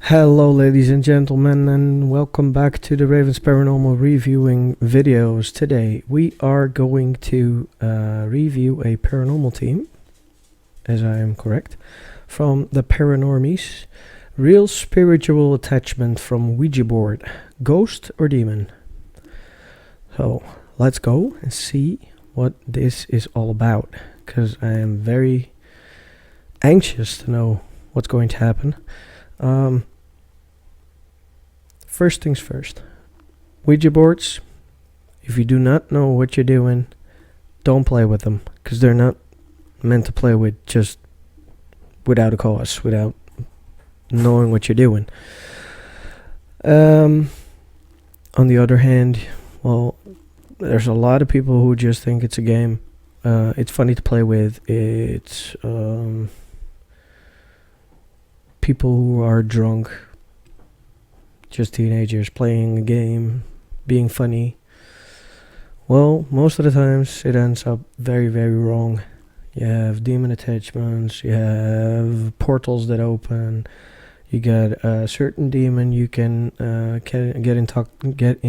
Hello ladies and gentlemen, and welcome back to the Ravens Paranormal reviewing videos. Today we are going to review a paranormal team, as I am correct, from the Paranormies. Real spiritual attachment from Ouija board, ghost or demon. So let's go and see what this is all about, because I am very anxious to know what's going to happen. First things first, Ouija boards, if you do not know what you're doing, don't play with them, because they're not meant to play with just without a cause, without knowing what you're doing. On the other hand, well, there's a lot of people who just think it's a game. It's funny to play with. It's people who are drunk, just teenagers playing a game, being funny. Well, most of the times it ends up very, very wrong. You have demon attachments, you have portals that open, you got a certain demon you can get in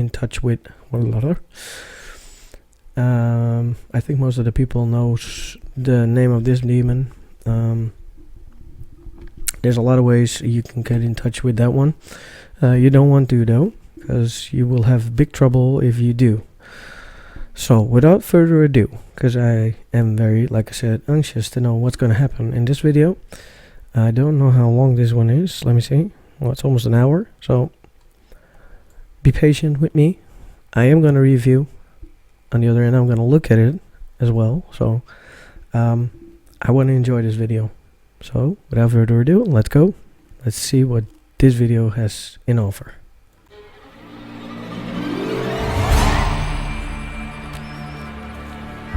touch with. I think most of the people knows the name of this demon. There's a lot of ways you can get in touch with that one. You don't want to though, because you will have big trouble if you do. So without further ado, because I am very, like I said, anxious to know what's going to happen in this video. I don't know how long this one is. Let me see. Well, it's almost an hour, so be patient with me. I am going to review. On the other hand, I'm going to look at it as well. So I want to enjoy this video. So without further ado, let's go. Let's see what this video has in offer.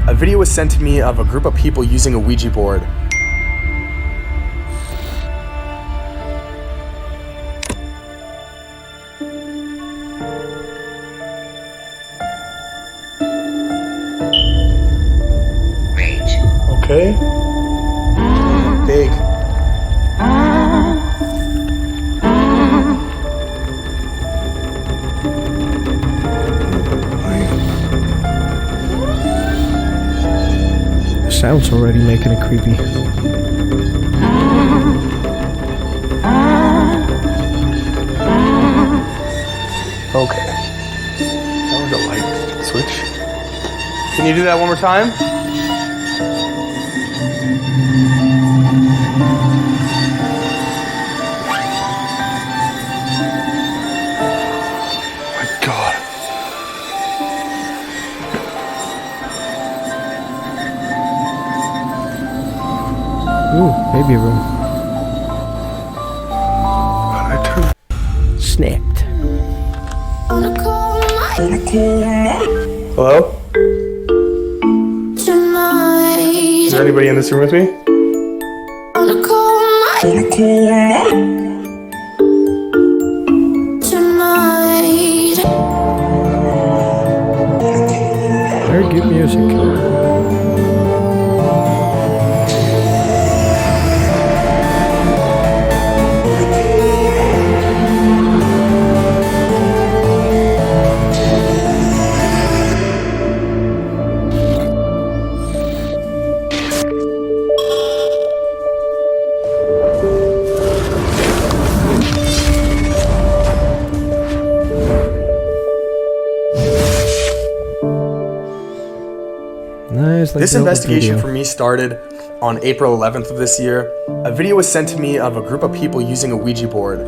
A video was sent to me of a group of people using a Ouija board. Okay. Big. The sound's already making it creepy. Okay. That was a light switch. Can you do that one more time? My God. Ooh, baby room. How did I turn? Snapped. Hello? Is there anybody in this room with me? Very good music. This investigation for me started on April 11th of this year. A video was sent to me of a group of people using a Ouija board.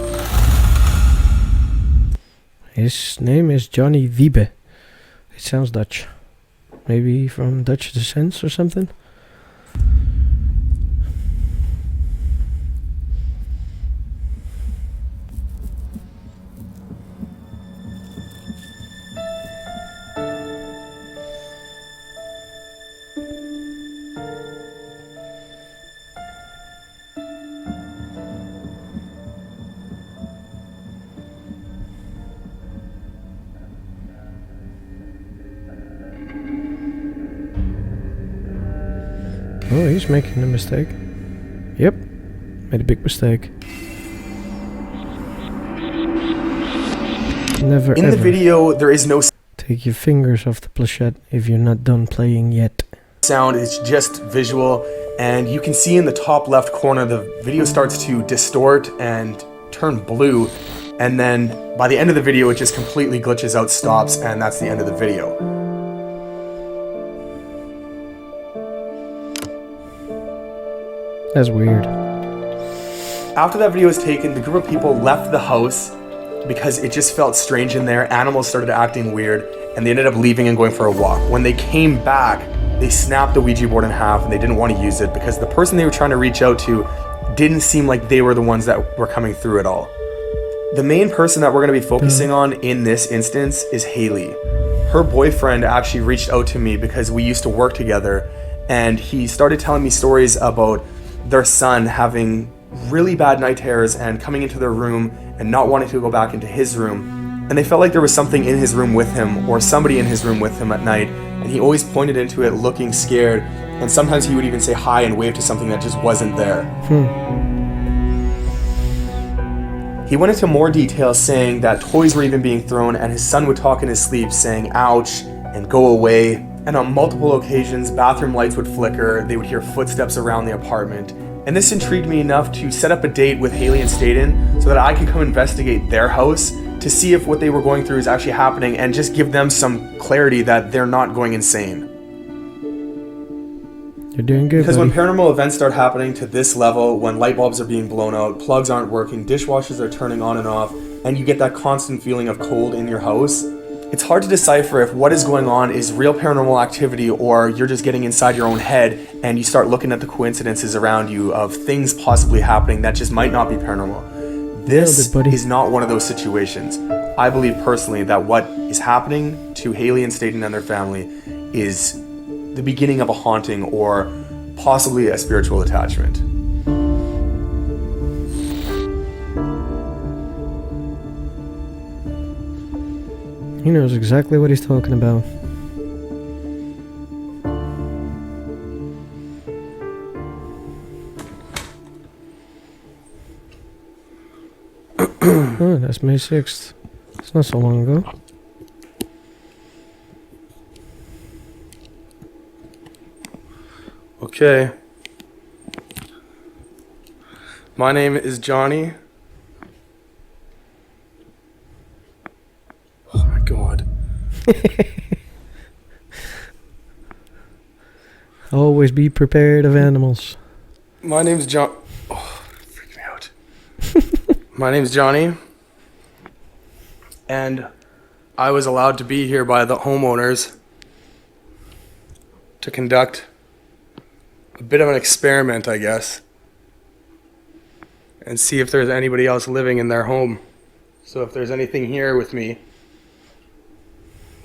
His name is Johnny Wiebe. It sounds Dutch. Maybe from Dutch descent or something? Oh, he's making a mistake. Yep, made a big mistake. Never In ever the video, there is no take your fingers off the planchette if you're not done playing yet. sound, it's just visual, and you can see in the top left corner the video starts to distort and turn blue, and then by the end of the video it just completely glitches out, stops, and that's the end of the video. That's weird. After that video was taken, the group of people left the house because it just felt strange in there. Animals started acting weird, and they ended up leaving and going for a walk. When they came back, they snapped the Ouija board in half, and they didn't want to use it because the person they were trying to reach out to didn't seem like they were the ones that were coming through at all. The main person that we're going to be focusing on in this instance is Haley. Her boyfriend actually reached out to me because we used to work together, and he started telling me stories about their son having really bad night terrors and coming into their room and not wanting to go back into his room. And they felt like there was something in his room with him, or somebody in his room with him at night, and he always pointed into it looking scared, and sometimes he would even say hi and wave to something that just wasn't there. He went into more detail, saying that toys were even being thrown, and his son would talk in his sleep saying ouch and go away. And on multiple occasions, bathroom lights would flicker, they would hear footsteps around the apartment. And this intrigued me enough to set up a date with Haley and Staten so that I could come investigate their house to see if what they were going through is actually happening and just give them some clarity that they're not going insane. You're doing good, Because buddy. when paranormal events start happening to this level, when light bulbs are being blown out, plugs aren't working, dishwashers are turning on and off, and you get that constant feeling of cold in your house, it's hard to decipher if what is going on is real paranormal activity or you're just getting inside your own head and you start looking at the coincidences around you of things possibly happening that just might not be paranormal. This is not one of those situations. I believe personally that what is happening to Haley and Staten and their family is the beginning of a haunting or possibly a spiritual attachment. He knows exactly what he's talking about. Oh, that's May 6th. It's not so long ago. Okay. My name is Johnny. Oh my god. Always be prepared of animals. My name's John. Oh, freak me out. My name's Johnny. And I was allowed to be here by the homeowners to conduct a bit of an experiment, I guess, and see if there's anybody else living in their home. So if there's anything here with me,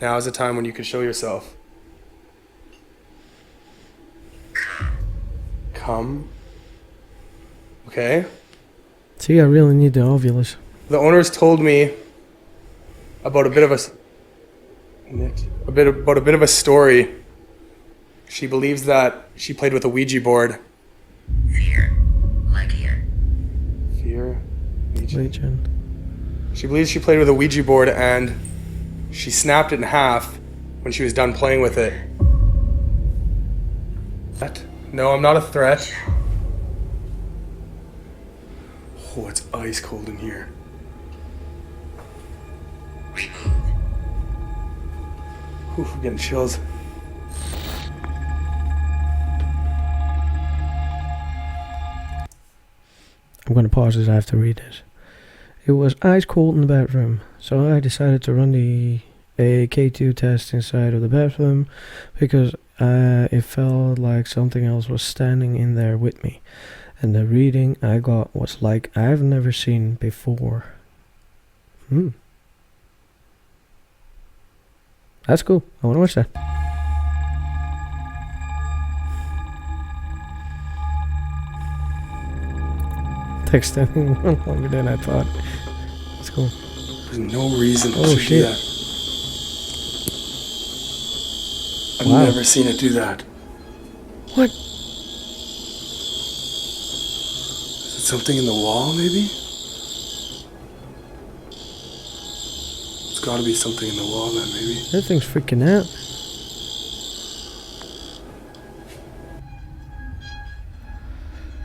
now is the time when you can show yourself. Come. Okay. See, I really need the ovulus. The owners told me about a bit of a story. She believes that she played with a Ouija board. Fear. Like here. Fear. Legion. She believes she played with a Ouija board and she snapped it in half when she was done playing with it. What? No, I'm not a threat. Oh, it's ice cold in here. Ooh, I'm getting chills. I'm going to pause as I have to read this. It was ice cold in the bathroom, so I decided to run a K2 test inside of the bathroom because it felt like something else was standing in there with me. And the reading I got was like I've never seen before. That's cool. I want to watch that. Texting longer than I thought. That's cool. There's no reason Oh, to do shit. that. I've Wow. never seen it do that. What? Is it something in the wall, maybe? gotta be something in the wall then, maybe. That thing's freaking out.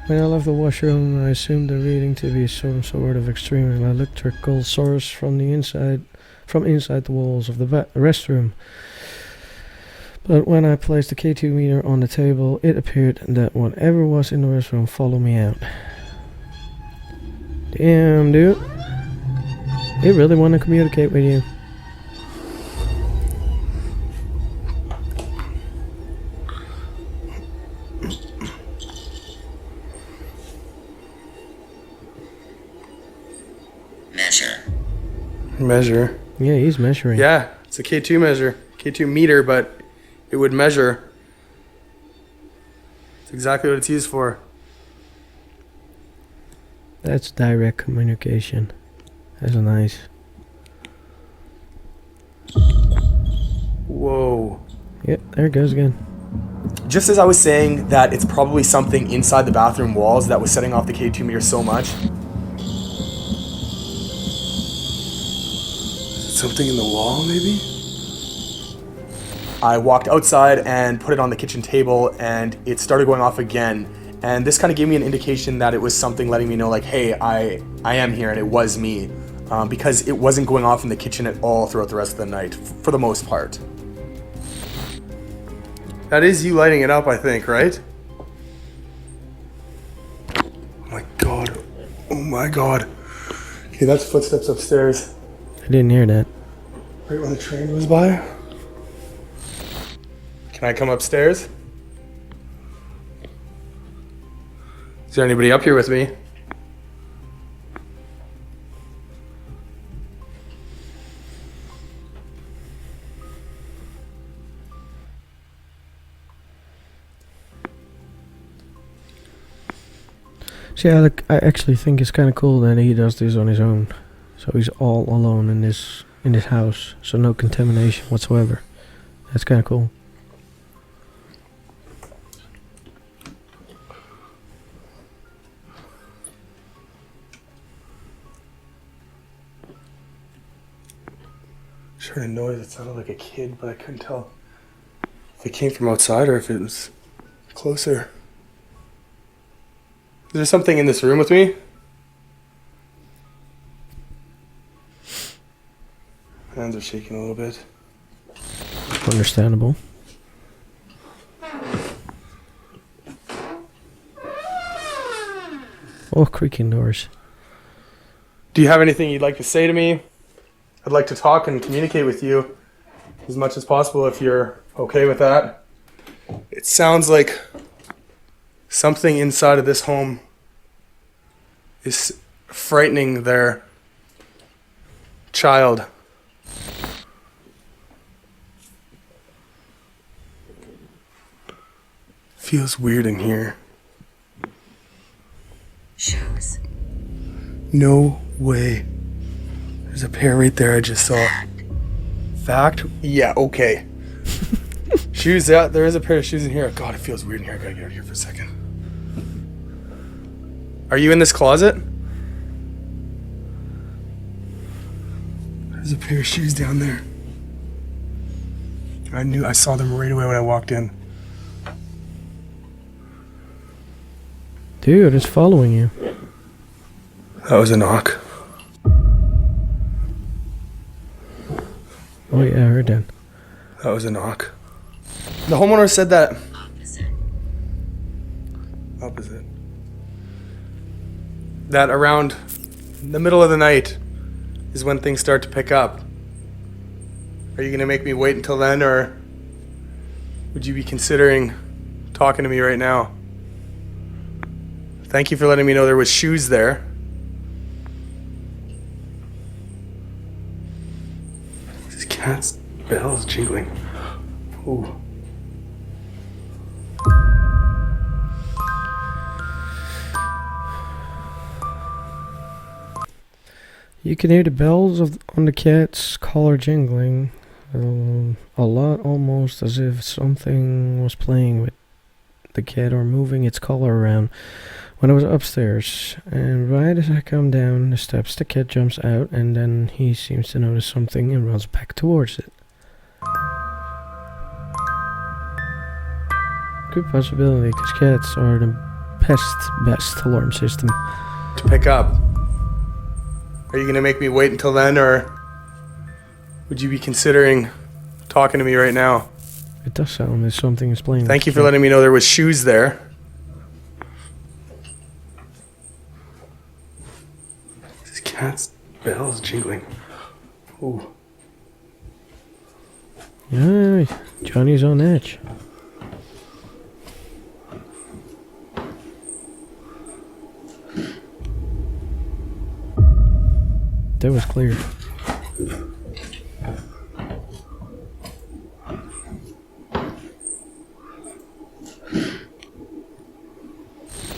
When I left the washroom, I assumed the reading to be some sort of extreme electrical source from inside the walls of the restroom. But when I placed the K2 meter on the table, it appeared that whatever was in the restroom followed me out. Damn, dude. They really want to communicate with you. Measure. Yeah, he's measuring. Yeah, it's a K2 measure. K2 meter, but it would measure. It's exactly what it's used for. That's direct communication. That's nice. Whoa. Yep, there it goes again. Just as I was saying that it's probably something inside the bathroom walls that was setting off the K2 meter so much. Something in the wall, maybe? I walked outside and put it on the kitchen table, and it started going off again. And this kind of gave me an indication that it was something letting me know, like, hey, I am here, and it was me. Because it wasn't going off in the kitchen at all throughout the rest of the night, for the most part. That is you lighting it up, I think, right? Oh my god. Oh my god. Okay, that's footsteps upstairs. I didn't hear that. Right when the train goes by. Can I come upstairs? Is there anybody up here with me? See, I actually think it's kind of cool that he does this on his own. So he's all alone in this house. So no contamination whatsoever. That's kind of cool. Just heard a noise. It sounded like a kid, but I couldn't tell if it came from outside or if it was closer. Is there something in this room with me? Hands are shaking a little bit. Understandable. Oh, creaking doors. Do you have anything you'd like to say to me? I'd like to talk and communicate with you as much as possible if you're okay with that. It sounds like something inside of this home is frightening their child. Feels weird in here. Shoes. No way. There's a pair right there I just saw. Fact? Yeah, okay. Shoes, yeah, there is a pair of shoes in here. God, it feels weird in here. I gotta get out of here for a second. Are you in this closet? There's a pair of shoes down there. I saw them right away when I walked in. Dude, it's following you. That was a knock. Oh yeah, I heard that. That was a knock. The homeowner said that. Opposite. That around the middle of the night is when things start to pick up. Are you going to make me wait until then, or would you be considering talking to me right now? Thank you for letting me know there was shoes there. This cat's bell is jingling. Ooh. You can hear the bells on the cat's collar jingling. A lot, almost as if something was playing with the cat or moving its collar around. when I was upstairs, and right as I come down the steps, the cat jumps out, and then he seems to notice something and runs back towards it. Good possibility, because cats are the best alarm system. To pick up. Are you gonna make me wait until then, or would you be considering talking to me right now? It does sound as something is playing. Thank you for letting me know there was shoes there. This cat's bell is jingling. Ooh. Yeah, Johnny's on edge. That was clear.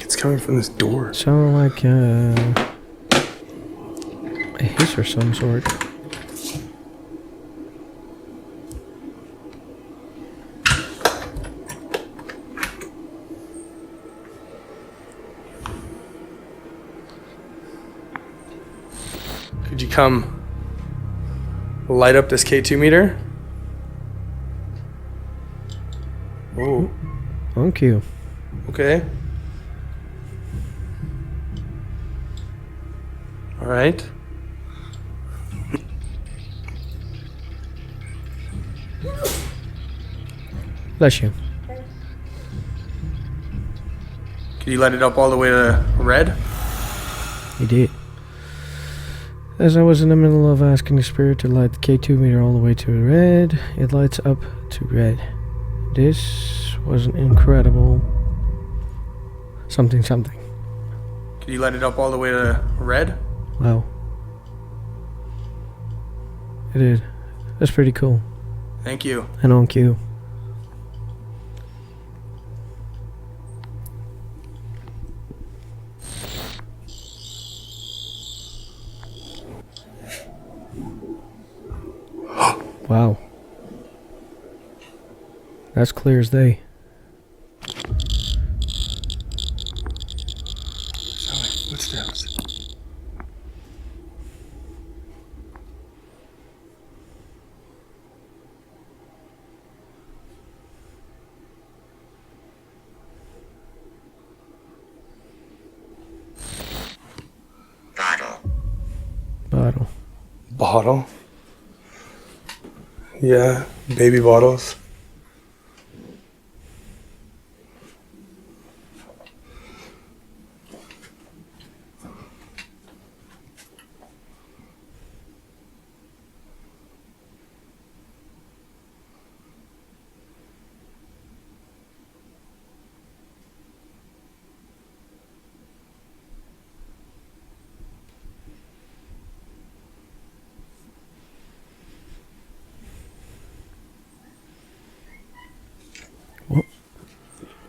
It's coming from this door. It sounded like a hiss or some sort. Could you come light up this K2 meter? Oh, On cue. okay. All right. Bless you. Could you light it up all the way to red? He did. As I was in the middle of asking the spirit to light the K2 meter all the way to red, it lights up to red. This was an incredible something. Could you light it up all the way to red? Wow. It did. That's pretty cool. Thank you. And on cue. Wow. That's clear as day. Sound like footsteps. Bottle. Bottle? Yeah, baby bottles.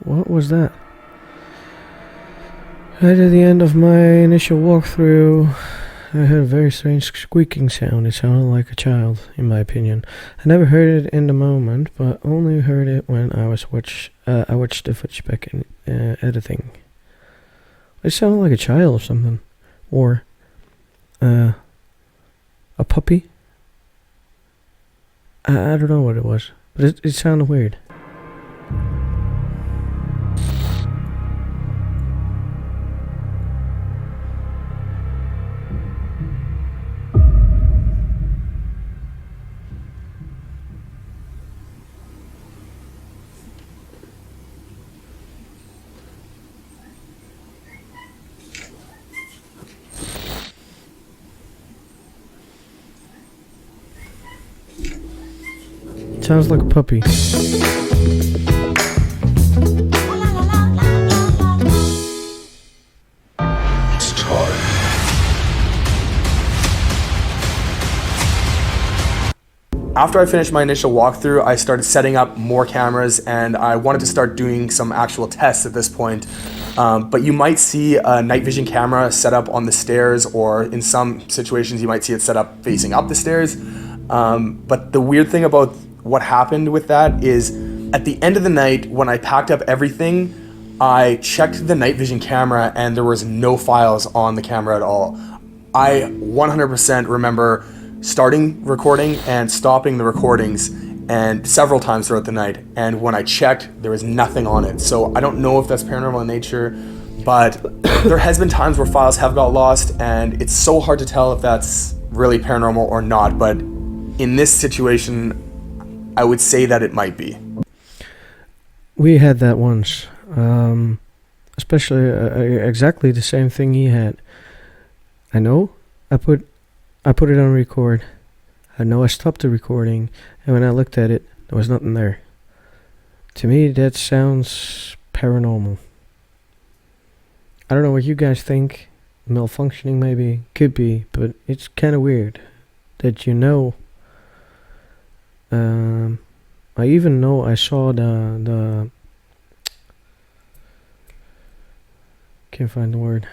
What was that? Right at the end of my initial walkthrough, I heard a very strange squeaking sound. It sounded like a child, in my opinion. I never heard it in the moment, but only heard it when I watched the footage back in editing. It sounded like a child or something, or a puppy. I don't know what it was, but it sounded weird. Sounds like a puppy. After I finished my initial walkthrough, I started setting up more cameras, and I wanted to start doing some actual tests at this point. But you might see a night vision camera set up on the stairs, or in some situations you might see it set up facing up the stairs. But the weird thing about what happened with that is, at the end of the night, when I packed up everything, I checked the night vision camera and there was no files on the camera at all. I 100% remember starting recording and stopping the recordings and several times throughout the night. And when I checked, there was nothing on it. So I don't know if that's paranormal in nature, but there has been times where files have got lost, and it's so hard to tell if that's really paranormal or not. But in this situation, I would say that it might be. We had that once, especially exactly the same thing he had. I know I put it on record. I know I stopped the recording, and when I looked at it, there was nothing there. To me, that sounds paranormal. I don't know what you guys think. Malfunctioning maybe, could be, but it's kind of weird that I even know I saw the can't find the word.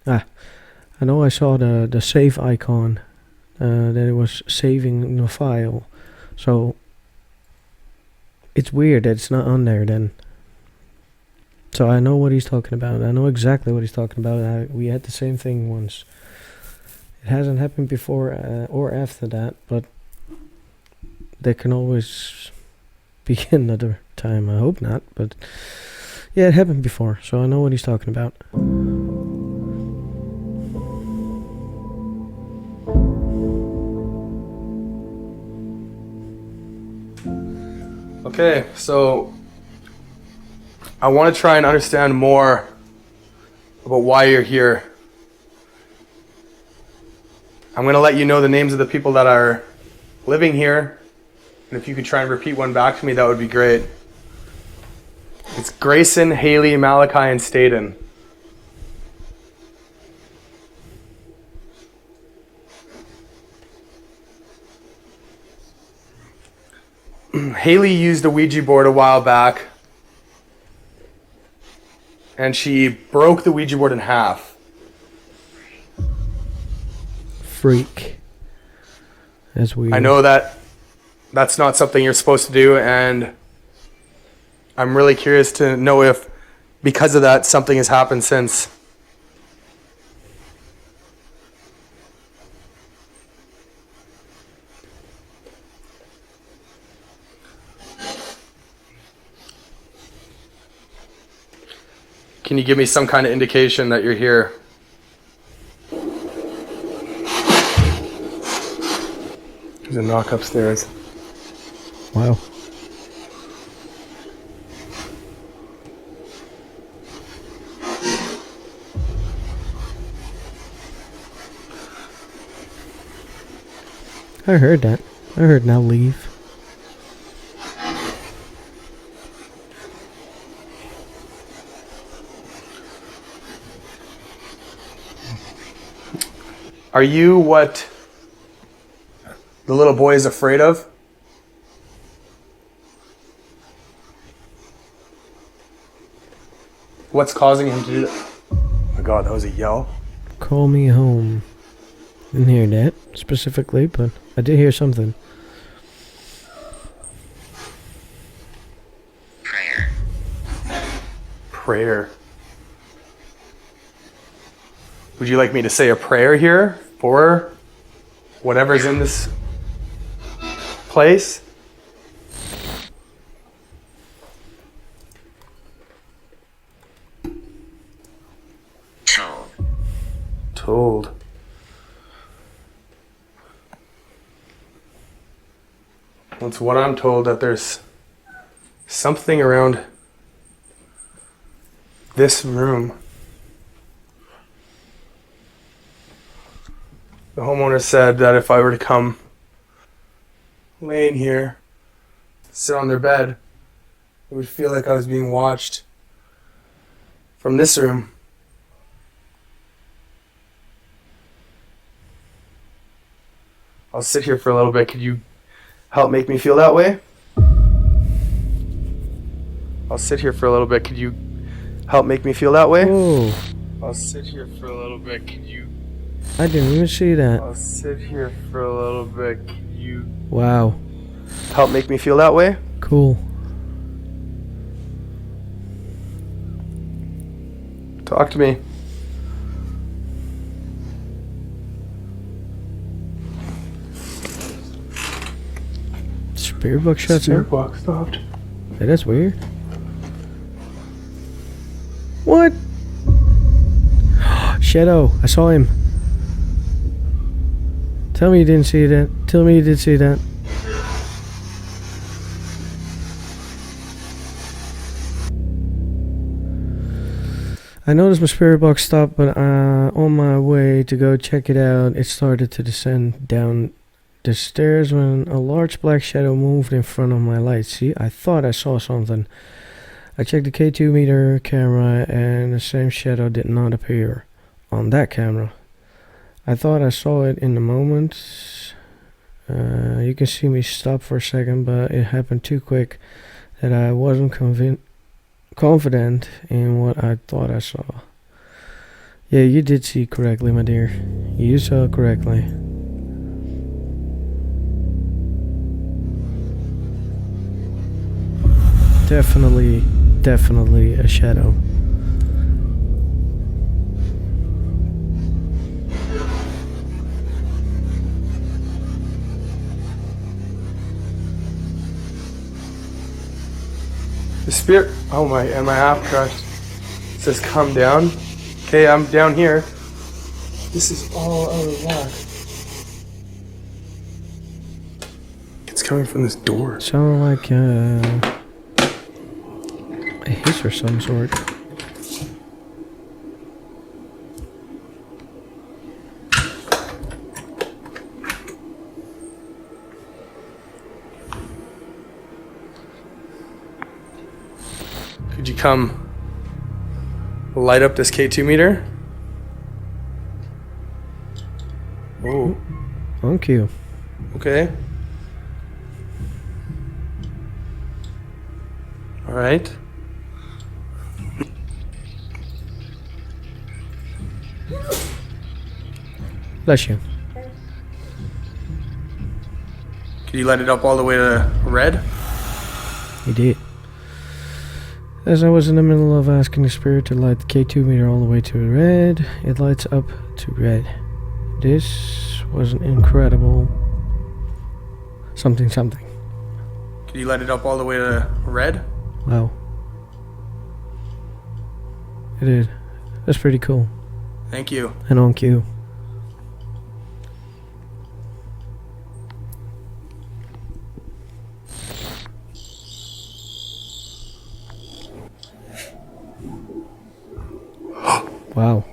I know I saw the save icon, that it was saving the file. So it's weird that it's not on there then. So I know what he's talking about. I know exactly what he's talking about. We had the same thing once. It hasn't happened before or after that, but there can always be another time. I hope not, but yeah, it happened before, so I know what he's talking about. Okay, so I want to try and understand more about why you're here. I'm going to let you know the names of the people that are living here, and if you could try and repeat one back to me, that would be great. It's Grayson, Haley, Malachi, and Staden. Haley used a Ouija board a while back, and she broke the Ouija board in half. Freak. That's weird. I know that's not something you're supposed to do, and I'm really curious to know if, because of that, something has happened since. Can you give me some kind of indication that you're here? There's a knock upstairs. Wow. I heard that. I heard now leave. Are you what the little boy is afraid of? What's causing him to do that? Oh my god, that was a yell. Call me home. Didn't hear that specifically, but I did hear something. Prayer. Would you like me to say a prayer here for whatever's in this place? Told. That's what I'm told, that there's something around this room. The homeowner said that if I were to come laying here, sit on their bed, it would feel like I was being watched from this room. I'll sit here for a little bit. Could you help make me feel that way? I'll sit here for a little bit. Could you help make me feel that way? Oh, I'll sit here for a little bit. Could you... I didn't even see that. I'll sit here for a little bit. Could you... Wow. help make me feel that way. Cool. Talk to me. Spirit box shuts Spirit up. box stopped. Hey, that's weird. What? Shadow, I saw him. Tell me you didn't see that. Tell me you did see that. I noticed my spirit box stopped, but on my way to go check it out, it started to descend down the stairs when a large black shadow moved in front of my light. See, I thought I saw something. I checked the K2 meter camera and the same shadow did not appear on that camera. I thought I saw it in the moment. You can see me stop for a second, but it happened too quick that I wasn't confident in what I thought I saw. Yeah, you did see correctly, my dear. You saw correctly. Definitely a shadow. The spirit. Oh my! And my app crashed. It says come down. Okay, I'm down here. This is all out of whack. It's coming from this door. Sounded like a hiss or some sort. Could you come light up this K2 meter? Oh, Thank you. okay. All right. Bless you. Could you light it up all the way to red? He did. As I was in the middle of asking the spirit to light the K2 meter all the way to red, it lights up to red. This was an incredible something. Could you light it up all the way to red? Wow. It did. That's pretty cool. Thank you. And on cue. Wow.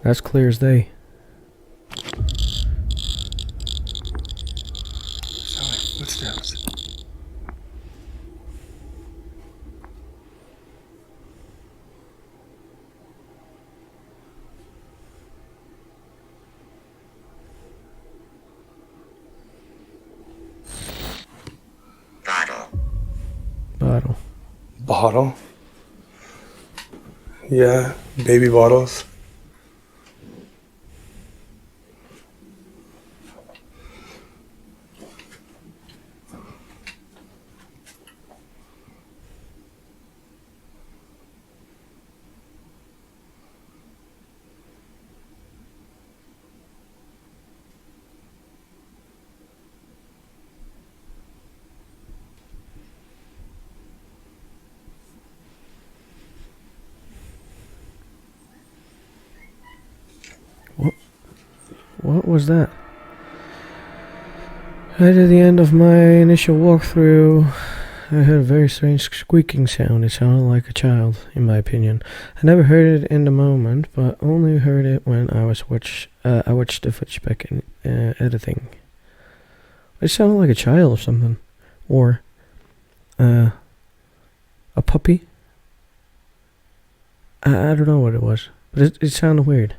That's clear as day. Sound like footsteps. Bottle. Bottle? Yeah, baby bottles. What was that? Right at the end of my initial walkthrough, I heard a very strange squeaking sound. It sounded like a child, in my opinion. I never heard it in the moment, but only heard it when I watched the footage back in editing. It sounded like a child or something, or a puppy. I don't know what it was, but it sounded weird.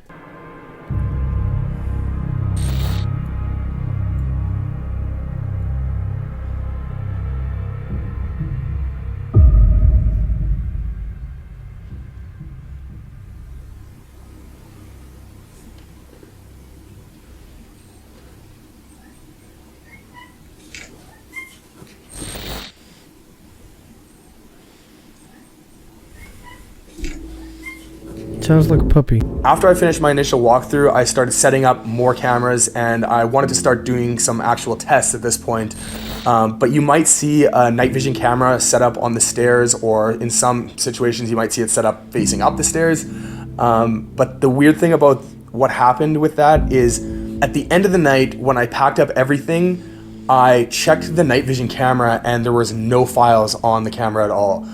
Sounds like a puppy. After I finished my initial walkthrough, I started setting up more cameras, and I wanted to start doing some actual tests at this point. But you might see a night vision camera set up on the stairs, or in some situations you might see it set up facing up the stairs. But the weird thing about what happened with that is, at the end of the night, when I packed up everything, I checked the night vision camera and there was no files on the camera at all.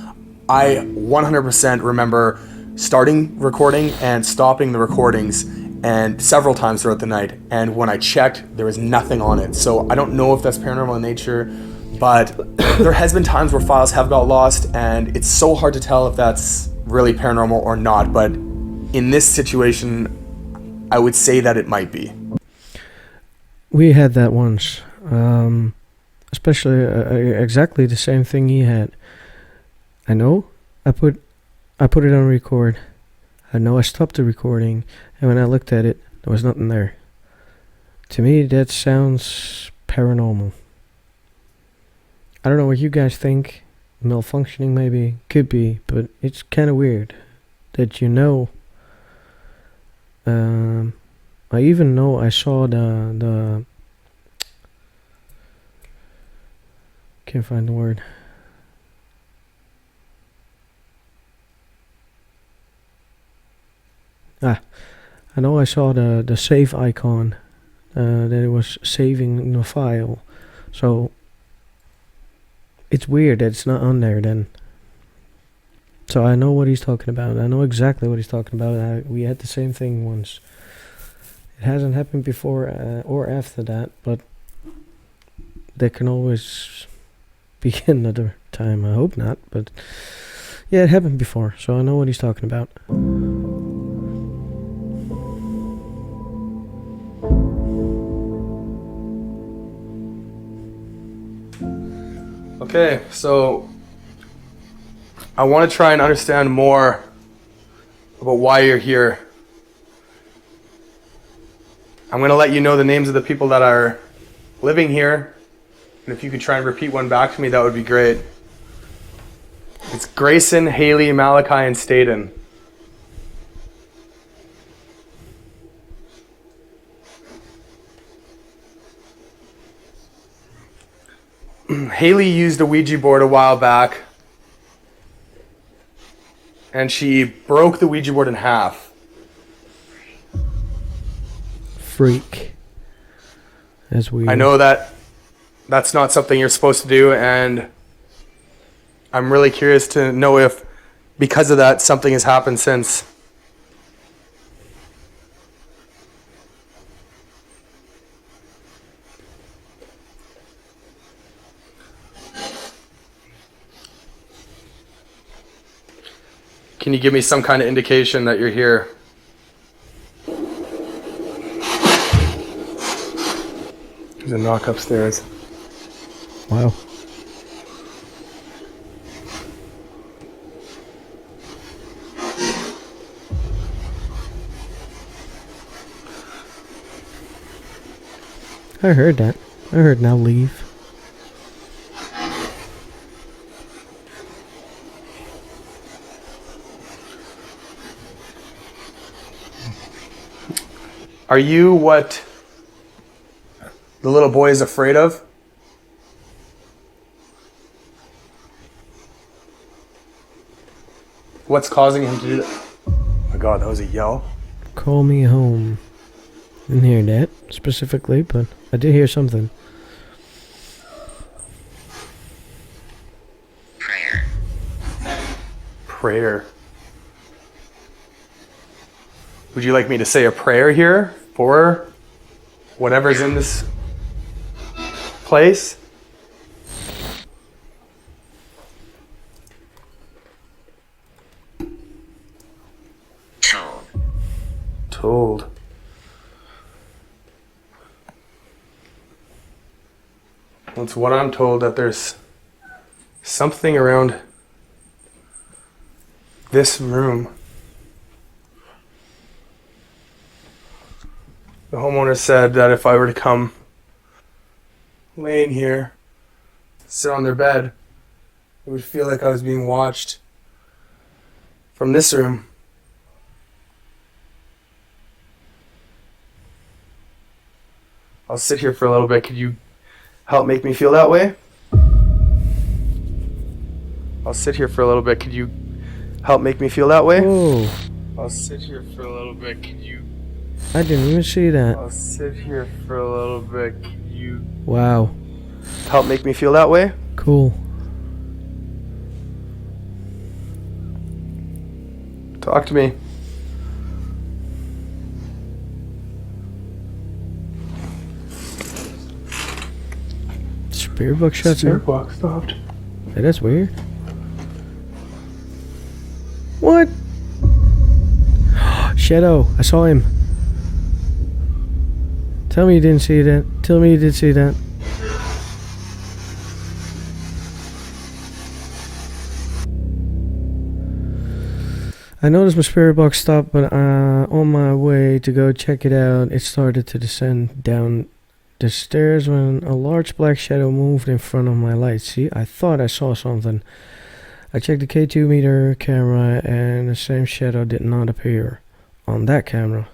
I 100% remember starting recording and stopping the recordings and several times throughout the night, and when I checked, there was nothing on it. So I don't know if that's paranormal in nature, but there has been times where files have got lost, and it's so hard to tell if that's really paranormal or not. But in this situation, I would say that it might be. We had that once, especially exactly the same thing he had. I know I put it on record. I know I stopped the recording, and when I looked at it, there was nothing there. To me, that sounds paranormal. I don't know what you guys think. Malfunctioning maybe, could be, but it's kind of weird that I even know I saw the can't find the word. I know I saw the save icon, that it was saving the file. So it's weird that it's not on there then. So I know what he's talking about. I know exactly what he's talking about. We had the same thing once. It hasn't happened before or after that, but there can always be another time. I hope not, but yeah, it happened before, so I know what he's talking about. Okay, so I want to try and understand more about why you're here. I'm going to let you know the names of the people that are living here, and if you could try and repeat one back to me, that would be great. It's Grayson, Haley, Malachi, and Staten. Haley used a Ouija board a while back, and she broke the Ouija board in half. Freak. That's weird. I know that's not something you're supposed to do, and I'm really curious to know if, because of that, something has happened since. Can you give me some kind of indication that you're here? There's a knock upstairs. Wow. I heard that. I heard now leave. Are you what the little boy is afraid of? What's causing him to do that? Oh my God, that was a yell. Call me home. Didn't hear that specifically, but I did hear something. Prayer. Would you like me to say a prayer here for whatever's in this place? Told. Well, it's what I'm told, that there's something around this room. The homeowner said that if I were to come lay in here, sit on their bed, it would feel like I was being watched from this room. I'll sit here for a little bit. Could you help make me feel that way? I'll sit here for a little bit. Could you help make me feel that way? Whoa. I'll sit here for a little bit. Could you... I didn't even see that. I'll sit here for a little bit. Could you... Wow. help make me feel that way? Cool. Talk to me. Spirit box shuts Spirit up. box stopped. Hey, that's weird. What? Shadow, I saw him. Tell me you didn't see that. Tell me you did see that. I noticed my spirit box stopped, but on my way to go check it out, it started to descend down the stairs when a large black shadow moved in front of my light. See, I thought I saw something. I checked the K2 meter camera and the same shadow did not appear on that camera.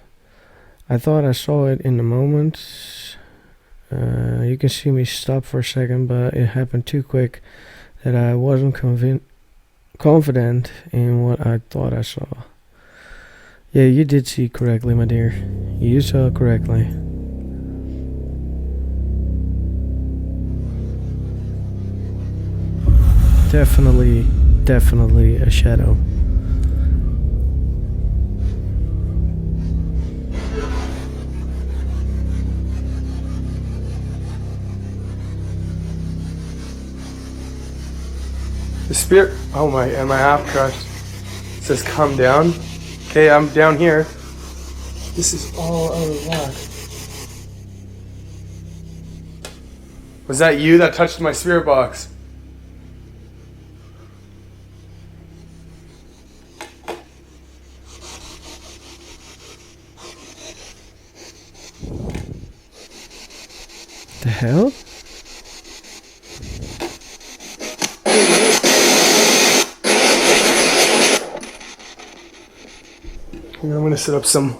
I thought I saw it in the moment. You can see me stop for a second, but it happened too quick that I wasn't confident in what I thought I saw. Yeah, you did see correctly, my dear. You saw correctly. Definitely a shadow. The spirit... Oh my, and my half crushed. It says come down. Okay, I'm down here. This is all out of whack. Was that you that touched my spirit box? The hell? Here, I'm gonna set up some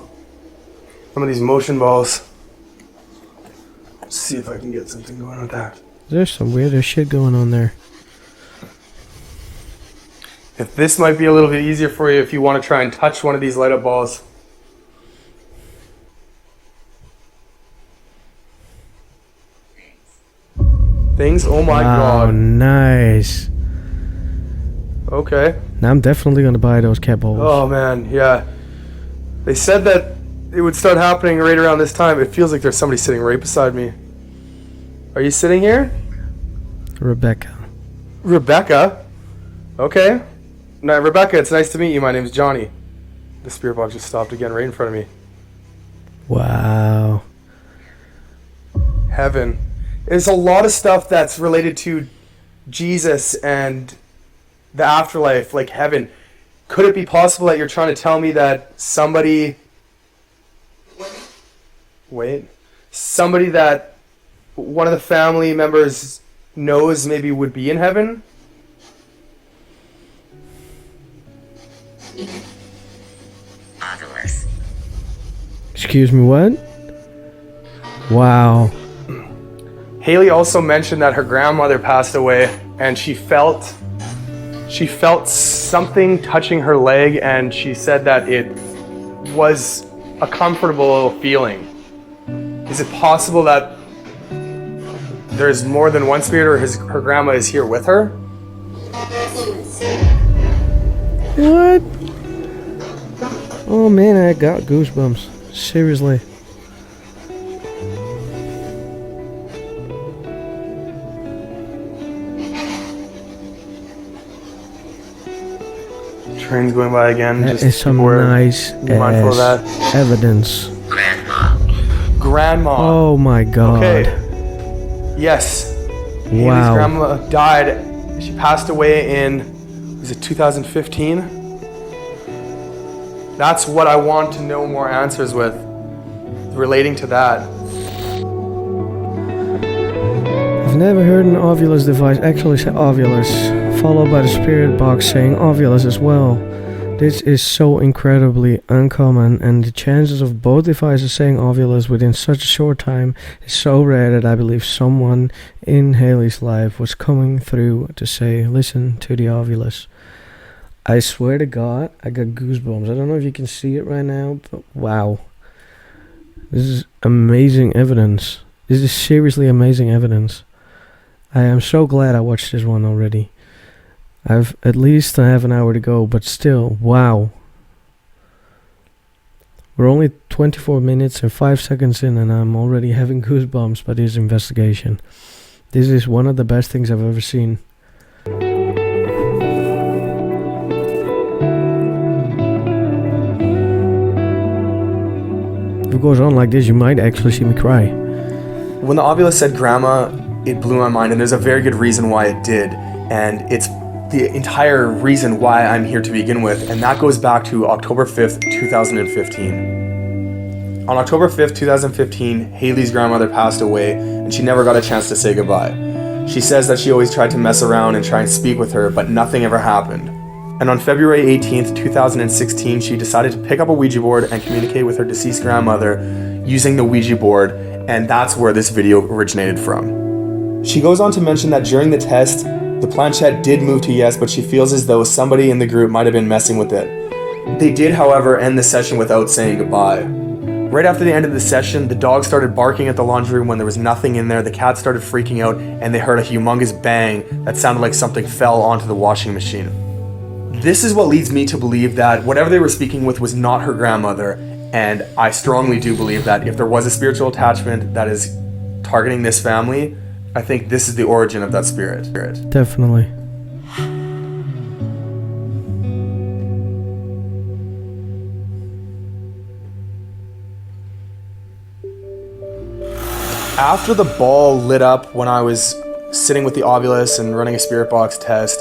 of these motion balls. See if I can get something going with that. There's some weirder shit going on there. If this might be a little bit easier for you if you want to try and touch one of these light up balls. Things? Oh my god. Oh, nice. Okay. Now I'm definitely gonna buy those cat balls. Oh man, yeah. They said that it would start happening right around this time. It feels like there's somebody sitting right beside me. Are you sitting here? Rebecca. Rebecca? Okay. Now, Rebecca, it's nice to meet you. My name's Johnny. The spirit box just stopped again right in front of me. Wow. Heaven. There's a lot of stuff that's related to Jesus and the afterlife, like heaven. Could it be possible that you're trying to tell me that somebody... Wait. Somebody that one of the family members knows maybe would be in heaven? Excuse me, what? Wow. Haley also mentioned that her grandmother passed away and she felt something touching her leg, and she said that it was a comfortable feeling. Is it possible that there's more than one spirit, or her grandma is here with her? What? Oh man, I got goosebumps. Seriously. Train's going by again. That Just is some people are nice mindful of ass that. evidence. Grandma. Oh my god. Okay. Yes. Haley's Wow. grandma died. She passed away in, was it 2015? That's what I want to know more answers with, relating to that. I've never heard an Ovulus device actually say Ovulus, followed by the spirit box saying Ovulus as well. This is so incredibly uncommon, and the chances of both devices saying Ovilus within such a short time is so rare that I believe someone in Haley's life was coming through to say, listen to the Ovilus. I swear to God, I got goosebumps. I don't know if you can see it right now, but wow. This is amazing evidence. This is seriously amazing evidence. I am so glad I watched this one already. I've at least half an hour to go, but still, wow. We're only 24 minutes and 5 seconds in, and I'm already having goosebumps by this investigation. This is one of the best things I've ever seen. If it goes on like this, you might actually see me cry. When the Ovilus said grandma, it blew my mind, and there's a very good reason why it did, and it's the entire reason why I'm here to begin with, and that goes back to October 5th, 2015. On October 5th, 2015, Haley's grandmother passed away, and she never got a chance to say goodbye. She says that she always tried to mess around and try and speak with her, but nothing ever happened. And on February 18th, 2016, she decided to pick up a Ouija board and communicate with her deceased grandmother using the Ouija board, and that's where this video originated from. She goes on to mention that during the test, the planchette did move to yes, but she feels as though somebody in the group might have been messing with it. They did, however, end the session without saying goodbye. Right after the end of the session, the dog started barking at the laundry room when there was nothing in there. The cat started freaking out, and they heard a humongous bang that sounded like something fell onto the washing machine. This is what leads me to believe that whatever they were speaking with was not her grandmother, and I strongly do believe that if there was a spiritual attachment that is targeting this family, I think this is the origin of that spirit. Definitely. After the ball lit up when I was sitting with the Ovilus and running a spirit box test,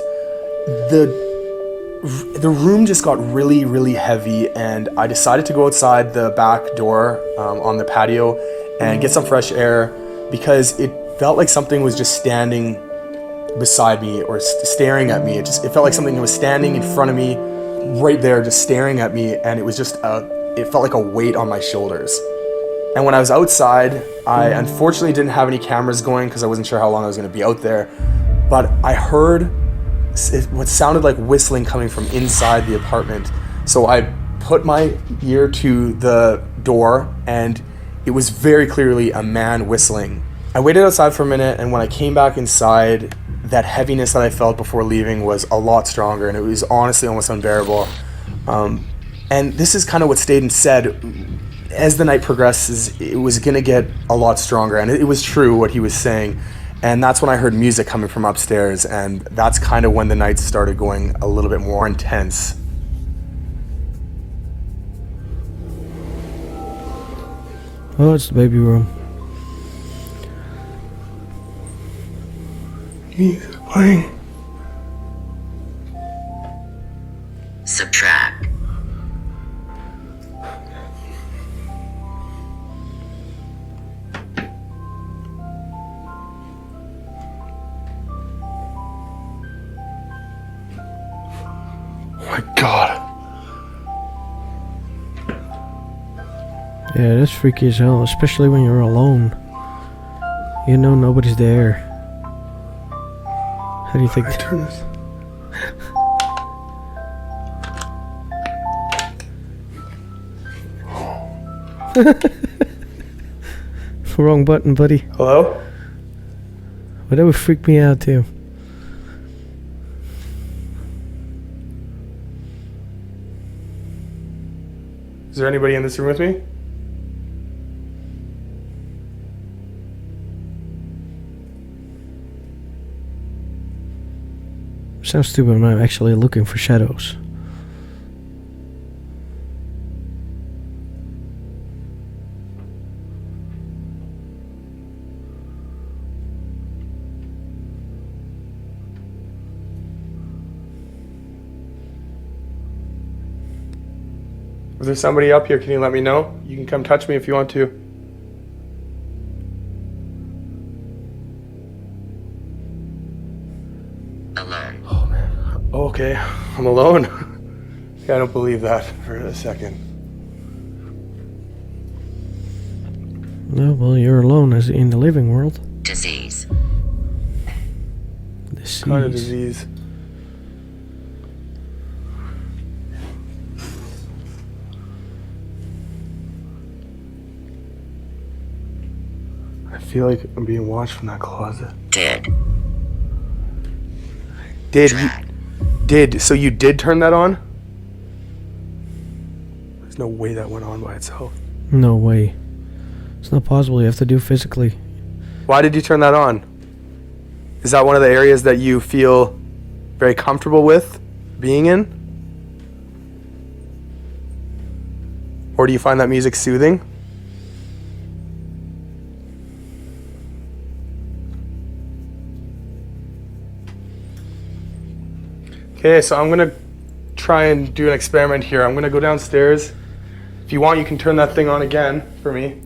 the room just got really, really heavy, and I decided to go outside the back door on the patio and get some fresh air, because it felt like something was just standing beside me or staring at me. It felt like something was standing in front of me, right there, just staring at me, and it was just it felt like a weight on my shoulders. And when I was outside, I unfortunately didn't have any cameras going because I wasn't sure how long I was going to be out there, but I heard what sounded like whistling coming from inside the apartment. So I put my ear to the door, and it was very clearly a man whistling. I waited outside for a minute, and when I came back inside, that heaviness that I felt before leaving was a lot stronger, and it was honestly almost unbearable. And this is kind of what stayed and said. As the night progresses, it was going to get a lot stronger, and it was true what he was saying. And that's when I heard music coming from upstairs, and that's kind of when the night started going a little bit more intense. Oh, it's the baby room. He's playing. Subtract. My God. Yeah, that's freaky as hell, especially when you're alone. You know nobody's there. How do you think? I turn this. Wrong button, buddy. Hello? But that would freak me out too. Is there anybody in this room with me? Sounds stupid, but I'm actually looking for shadows. Is there somebody up here? Can you let me know? You can come touch me if you want to. Alone. Oh, man. Oh, okay. I'm alone. Yeah, I don't believe that for a second. No, well, you're alone as in the living world. Disease. Disease. Kind of disease. I feel like I'm being watched from that closet. Did. So you did turn that on? There's no way that went on by itself. No way. It's not possible. You have to do physically. Why did you turn that on? Is that one of the areas that you feel very comfortable with being in? Or do you find that music soothing? Okay, so I'm gonna try and do an experiment here. I'm gonna go downstairs. If you want, you can turn that thing on again for me.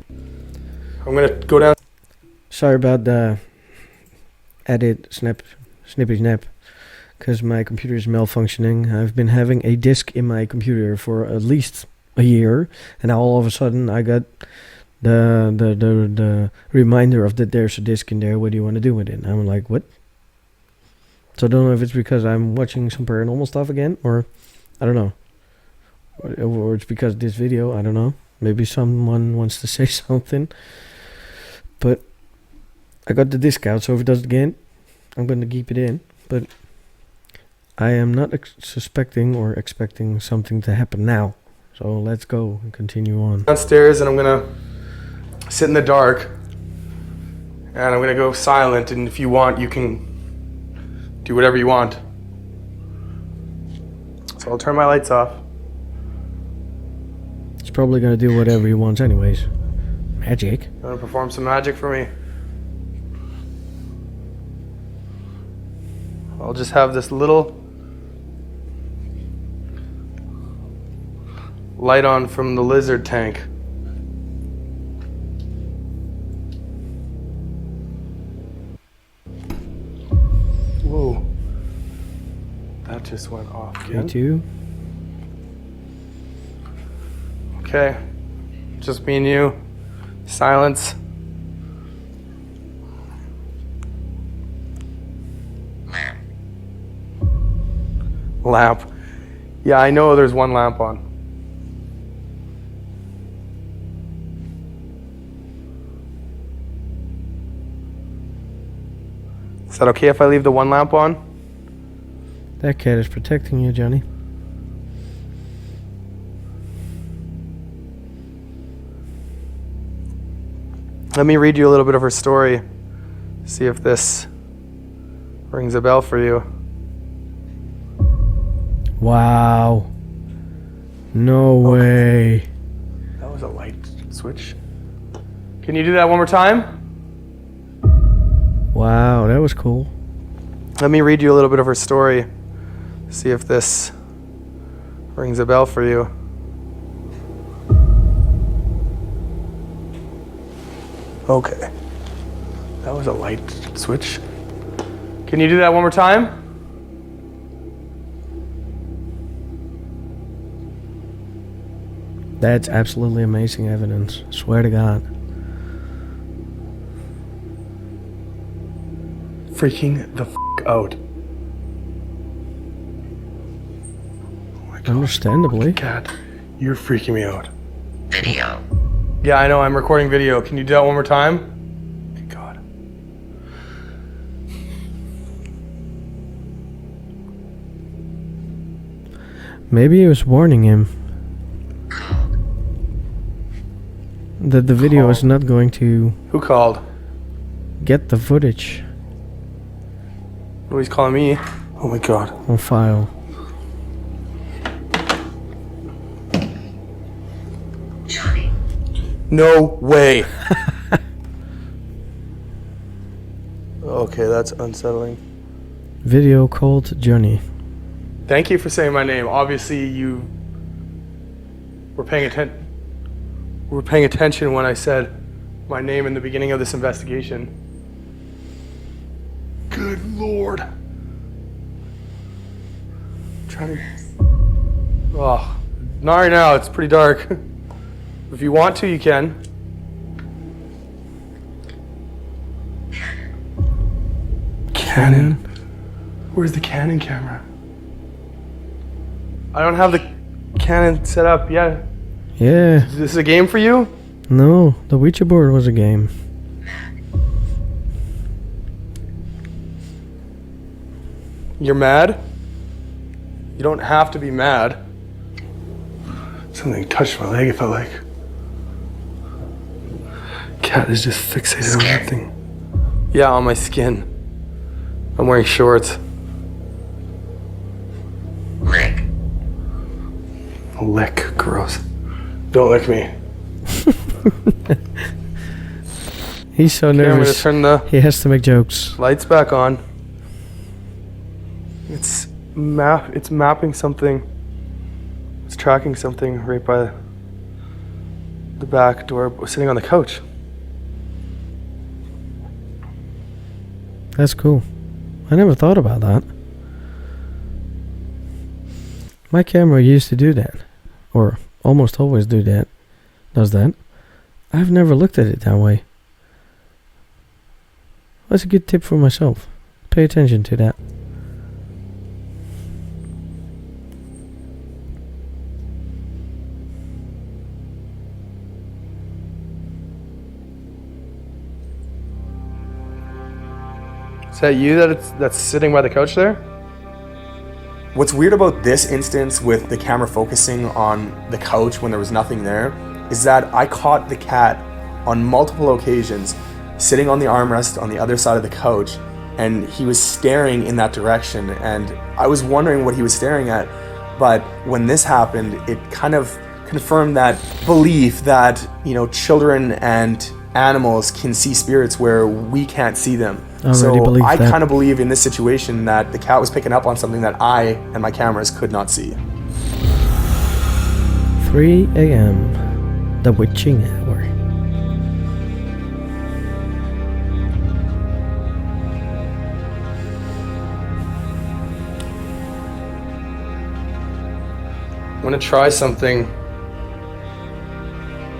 I'm gonna go down. Sorry about the snippy snap, because my computer is malfunctioning. I've been having a disk in my computer for at least a year, and now all of a sudden I got the reminder of that there's a disk in there. What do you want to do with it? And I'm like, what? So I don't know if it's because I'm watching some paranormal stuff again, or I don't know, or it's because of this video. I don't know. Maybe someone wants to say something. But I got the disc out, so if it does it again, I'm going to keep it in. But I am not suspecting or expecting something to happen now. So let's go and continue on. Downstairs, and I'm going to sit in the dark. And I'm going to go silent, and if you want, you can do whatever you want. So I'll turn my lights off. It's probably going to do whatever he wants anyways. Magic. You want to perform some magic for me? I'll just have this little light on from the lizard tank. Whoa. That just went off again. Me too. Okay. Just me and you. Silence. Lamp. Yeah, I know there's one lamp on. Is that okay if I leave the one lamp on? That cat is protecting you, Johnny. Let me read you a little bit of her story. See if this rings a bell for you. Wow. No way. That was a light switch. Can you do that one more time? Wow, that was cool. Let me read you a little bit of her story. See if this rings a bell for you. Okay. That was a light switch. Can you do that one more time? That's absolutely amazing evidence. Swear to God. Freaking the f*** out. Oh my God. Understandably. Cat, you're freaking me out. Video. Yeah, I know, I'm recording video. Can you do that one more time? Thank God. Maybe he was warning him that the video is not going to Who called? get the footage Oh, he's calling me. Oh my God. on file. Johnny. No way. Okay, that's unsettling. Video called Johnny. Thank you for saying my name. Obviously, you were paying attention when I said my name in the beginning of this investigation. Good Lord. Oh, not right now. It's pretty dark. If you want to, you can. Canon? Where's the Canon camera? I don't have the Canon set up yet. Yeah. Is this a game for you? No, the Ouija board was a game. You're mad? You don't have to be mad. Something touched my leg, it felt like. Cat is just fixated on that thing. Yeah, on my skin. I'm wearing shorts. Rick. Lick, gross. Don't lick me. He's so Okay, I'm gonna nervous. turn the He has to make jokes. lights back on. It's mapping something. It's tracking something right by the back door, sitting on the couch. That's cool. I never thought about that. My camera used to do that. Or almost always does that. I've never looked at it that way. That's a good tip for myself. Pay attention to that. Is that you that's sitting by the couch there? What's weird about this instance with the camera focusing on the couch when there was nothing there is that I caught the cat on multiple occasions sitting on the armrest on the other side of the couch, and he was staring in that direction, and I was wondering what he was staring at. But when this happened, it kind of confirmed that belief that, you know, children and animals can see spirits where we can't see them. So I kind of believe in this situation that the cat was picking up on something that I and my cameras could not see. 3 a.m. The witching hour. I'm gonna try something,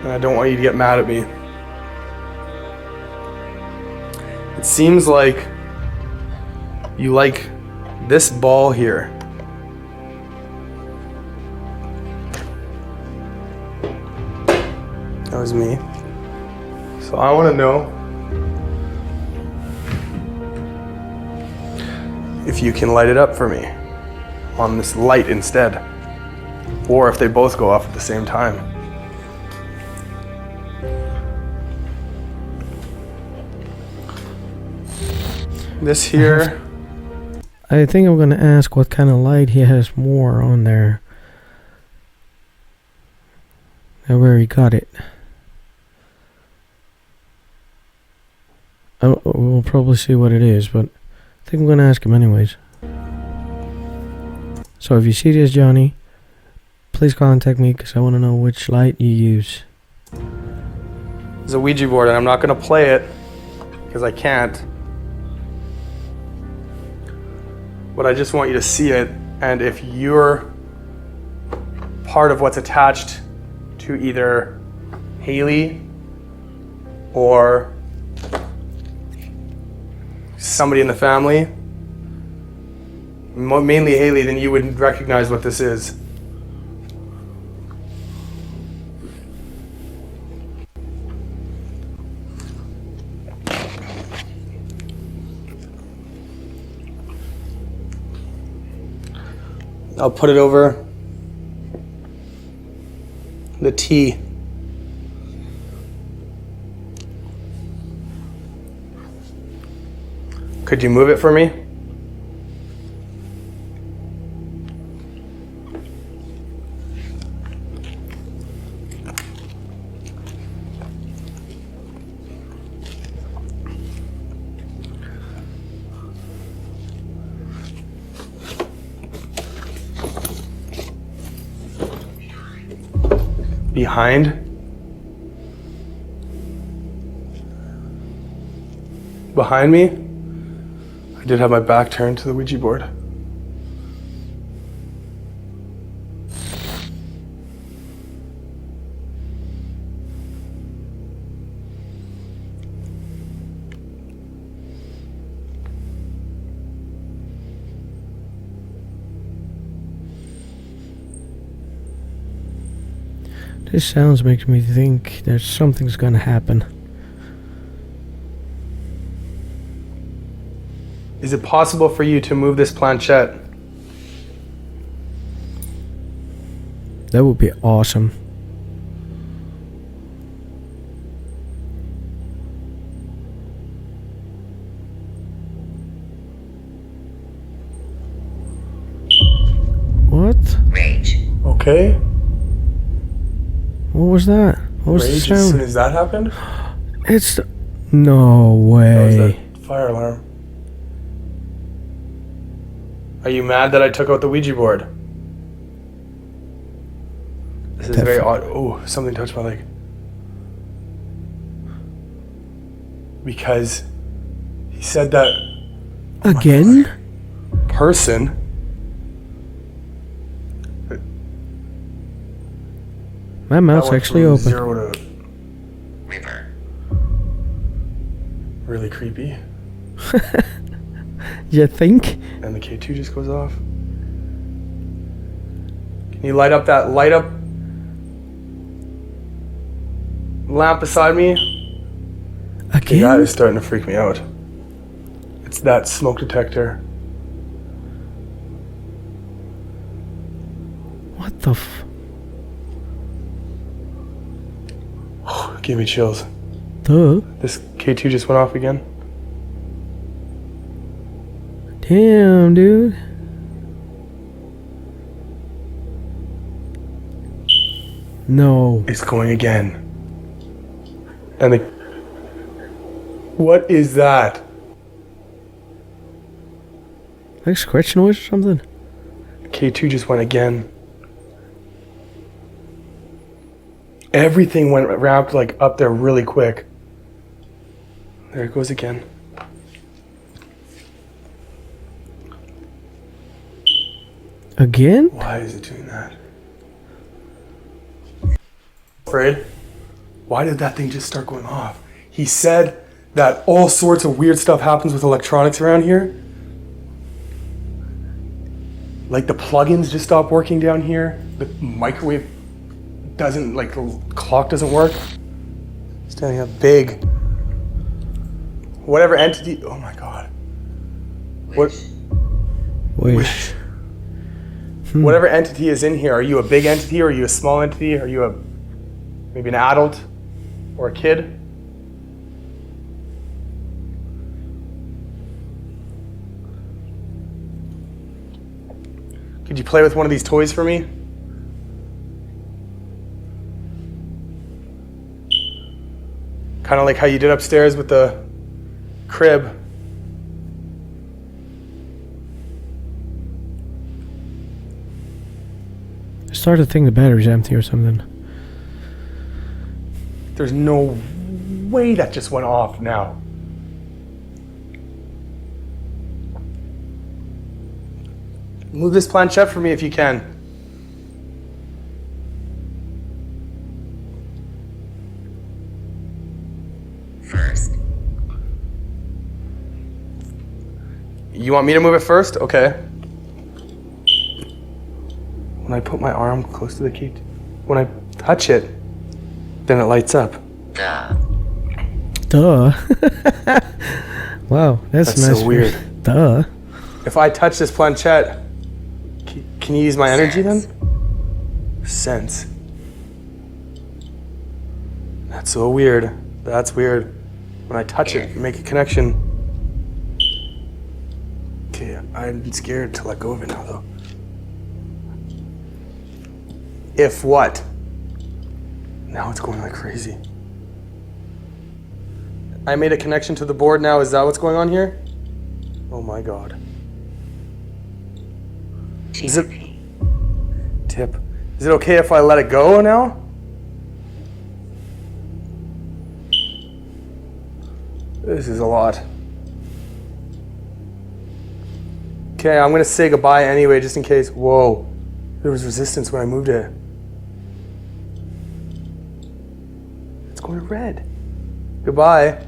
and I don't want you to get mad at me. It seems like you like this ball here. That was me. So I want to know if you can light it up for me on this light instead, or if they both go off at the same time. This here. I think I'm gonna ask what kind of light he has more on there. And where he got it. Oh, we'll probably see what it is, but I think I'm gonna ask him anyways. So if you see this, Johnny, please contact me because I want to know which light you use. It's a Ouija board, and I'm not gonna play it because I can't. But I just want you to see it, and if you're part of what's attached to either Haley or somebody in the family, mainly Haley, then you would recognize what this is. I'll put it over the T. Could you move it for me? Behind. Behind me, I did have my back turned to the Ouija board. This sounds makes me think that something's gonna happen. Is it possible for you to move this planchette? That would be awesome. What? Rage. Okay. What was that? What was the Rage as soon sound? as that happened? It's the... No That was way. that fire alarm. Are you mad that I took out the Ouija board? This is very odd. Oh, something touched my leg. Because he said that Again? person. My that mouth's went actually from open. 0 to River. really creepy. You think? And the K2 just goes off. Can you light up that lamp beside me? Okay, that Again? is starting to freak me out. It's that smoke detector. What the f... Give me chills. Duh. This K2 just went off again. Damn, dude. No. It's going again. And the... What is that? Like scratch noise or something? K2 just went again. Everything went wrapped like up there really quick. There it goes again. Again? Why is it doing that? Afraid? Why did that thing just start going off? He said that all sorts of weird stuff happens with electronics around here. Like the plugins just stopped working down here. The microwave doesn't, like the clock doesn't work. Standing up big. Whatever entity, oh my God. What? Wish. Whatever entity is in here, are you a big entity or are you a small entity? Are you maybe an adult or a kid? Could you play with one of these toys for me? Kind of like how you did upstairs with the crib. I started to think the battery's empty or something. There's no way that just went off now. Move this planchette for me if you can. First. You want me to move it first? Okay. When I put my arm close to the key, when I touch it, then it lights up. Duh. Duh. Wow, that's nice. so weird. Duh. If I touch this planchette, can you use my energy then? Sense. That's so weird. That's weird. When I touch it, make a connection. Okay, I'm scared to let go of it now though. If what? Now it's going like crazy. I made a connection to the board now. Is that what's going on here? Oh my God. Is it tip? Is it okay if I let it go now? This is a lot. Okay, I'm gonna say goodbye anyway, just in case. Whoa, there was resistance when I moved it. It's going red. Goodbye.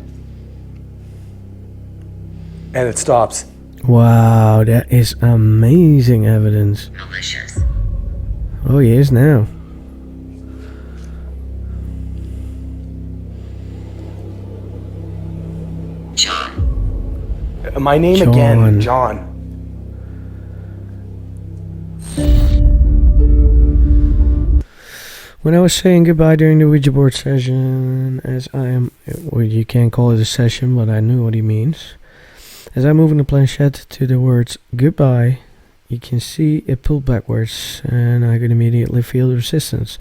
And it stops. Wow, that is amazing evidence. Malicious. Oh, yes, now. My name John. again, John. When I was saying goodbye during the Ouija board session, well, you can't call it a session, but I knew what he means. As I move in the planchette to the words goodbye, you can see it pulled backwards, and I could immediately feel the resistance.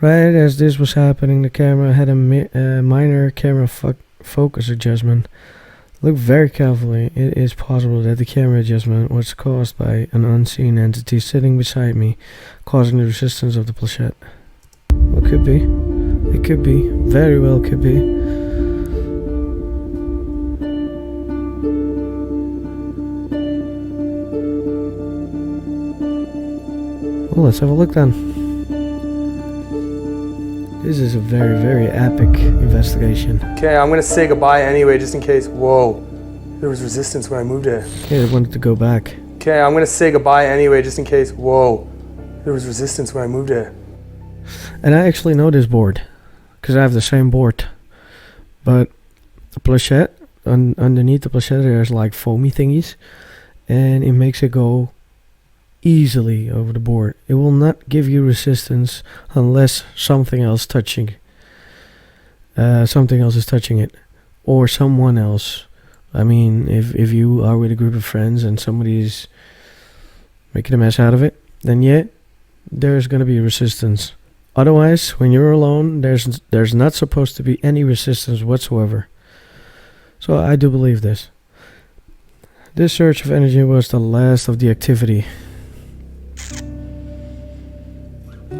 Right as this was happening, the camera had a minor camera focus adjustment. Look very carefully. It is possible that the camera adjustment was caused by an unseen entity sitting beside me, causing the resistance of the planchette. Well, could be. It could be. Very well could be. Well, let's have a look then. This is a very, very epic investigation. Okay, I'm gonna say goodbye anyway, just in case. Whoa, there was resistance when I moved it. Okay, I wanted to go back. Okay, I'm gonna say goodbye anyway, just in case. Whoa, there was resistance when I moved it. And I actually know this board, because I have the same board. But the planchette, underneath the planchette there's like foamy thingies, and it makes it go easily over the board. It will not give you resistance unless something else is touching it, or someone else. I mean, if you are with a group of friends and somebody's making a mess out of it, then yeah, there's gonna be resistance. Otherwise, when you're alone, there's not supposed to be any resistance whatsoever. So I do believe this. This surge of energy was the last of the activity.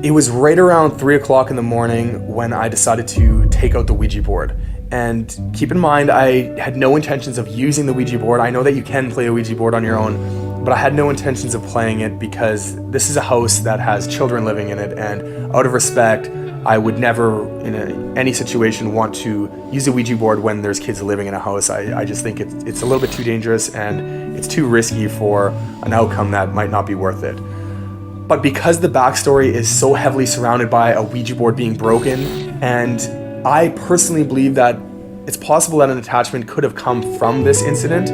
It was right around 3 o'clock in the morning when I decided to take out the Ouija board. And keep in mind, I had no intentions of using the Ouija board. I know that you can play a Ouija board on your own, but I had no intentions of playing it because this is a house that has children living in it, and out of respect, I would never, in any situation, want to use a Ouija board when there's kids living in a house. I just think it's a little bit too dangerous, and it's too risky for an outcome that might not be worth it. But because the backstory is so heavily surrounded by a Ouija board being broken, and I personally believe that it's possible that an attachment could have come from this incident,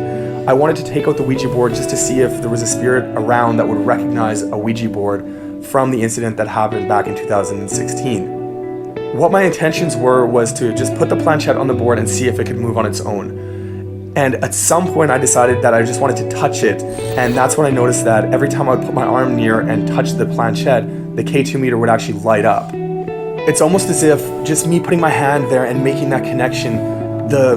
I wanted to take out the Ouija board just to see if there was a spirit around that would recognize a Ouija board from the incident that happened back in 2016. What my intentions was to just put the planchette on the board and see if it could move on its own. And at some point I decided that I just wanted to touch it, and that's when I noticed that every time I would put my arm near and touch the planchette, the K2 meter would actually light up. It's almost as if just me putting my hand there and making that connection,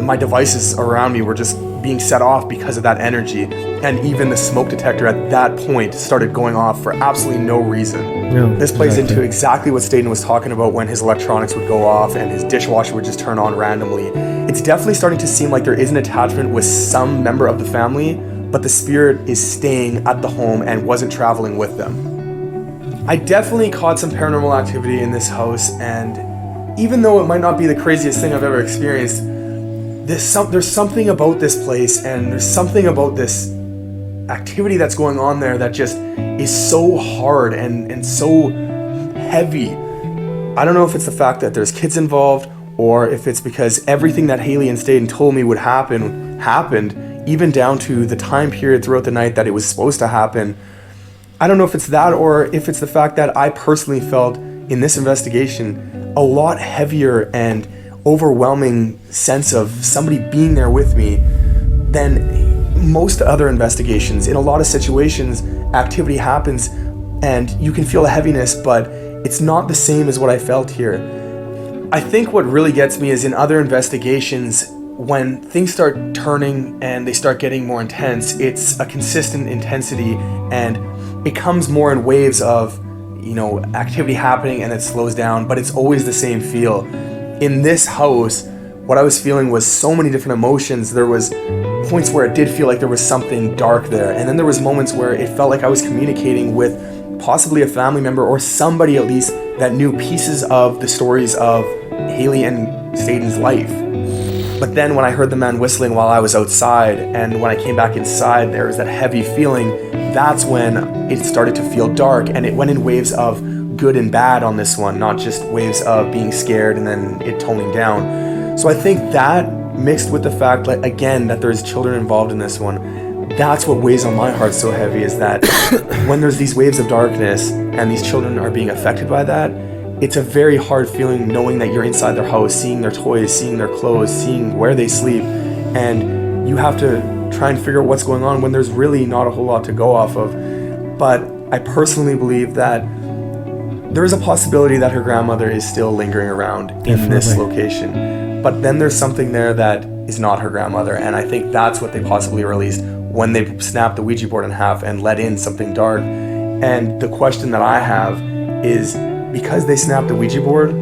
my devices around me were just being set off because of that energy, and even the smoke detector at that point started going off for absolutely no reason. No, this plays into exactly what Staten was talking about when his electronics would go off and his dishwasher would just turn on randomly. It's definitely starting to seem like there is an attachment with some member of the family, but the spirit is staying at the home and wasn't traveling with them. I definitely caught some paranormal activity in this house, and even though it might not be the craziest thing I've ever experienced, there's something about this place, and there's something about this activity that's going on there that just is so hard and so heavy. I don't know if it's the fact that there's kids involved, or if it's because everything that Haley and Staten told me would happen, happened, even down to the time period throughout the night that it was supposed to happen. I don't know if it's that, or if it's the fact that I personally felt in this investigation a lot heavier and overwhelming sense of somebody being there with me than most other investigations. In a lot of situations, activity happens and you can feel a heaviness, but it's not the same as what I felt here. I think what really gets me is in other investigations, when things start turning and they start getting more intense, it's a consistent intensity, and it comes more in waves of, activity happening and it slows down, but it's always the same feel. In this house, what I was feeling was so many different emotions. There was points where it did feel like there was something dark there, and then there was moments where it felt like I was communicating with possibly a family member or somebody at least that knew pieces of the stories of Haley and Staten's life. But then when I heard the man whistling while I was outside, and when I came back inside, there was that heavy feeling. That's when it started to feel dark, and it went in waves of good and bad on this one, not just waves of being scared and then it toning down. So I think that mixed with the fact, like, again, that there's children involved in this one, that's what weighs on my heart so heavy, is that when there's these waves of darkness and these children are being affected by that, it's a very hard feeling knowing that you're inside their house, seeing their toys, seeing their clothes, seeing where they sleep, and you have to try and figure out what's going on when there's really not a whole lot to go off of. But I personally believe that there is a possibility that her grandmother is still lingering around in this location. But then there's something there that is not her grandmother, and I think that's what they possibly released when they snapped the Ouija board in half and let in something dark. And the question that I have is, because they snapped the Ouija board,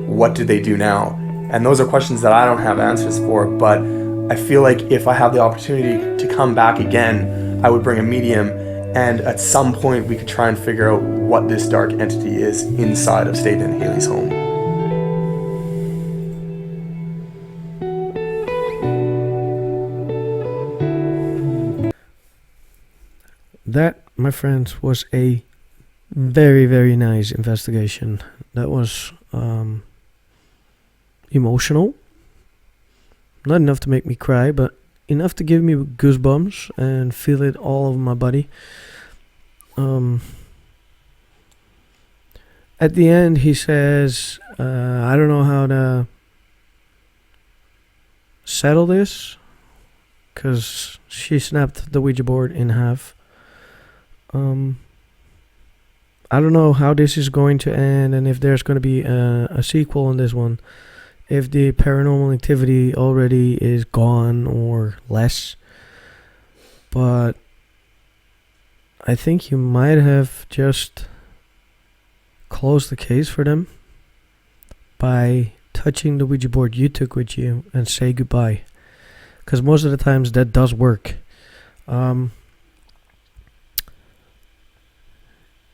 what do they do now? And those are questions that I don't have answers for, but I feel like if I have the opportunity to come back again, I would bring a medium, and at some point we could try and figure out what this dark entity is inside of Staten and Haley's home. That, my friends, was a very, very nice investigation. That was emotional. Not enough to make me cry, but enough to give me goosebumps and feel it all over my body. At the end, he says, I don't know how to settle this, because she snapped the Ouija board in half. I don't know how this is going to end, and if there's going to be a sequel on this one. If the paranormal activity already is gone or less. But I think you might have just closed the case for them by touching the Ouija board you took with you and say goodbye. Because most of the times that does work.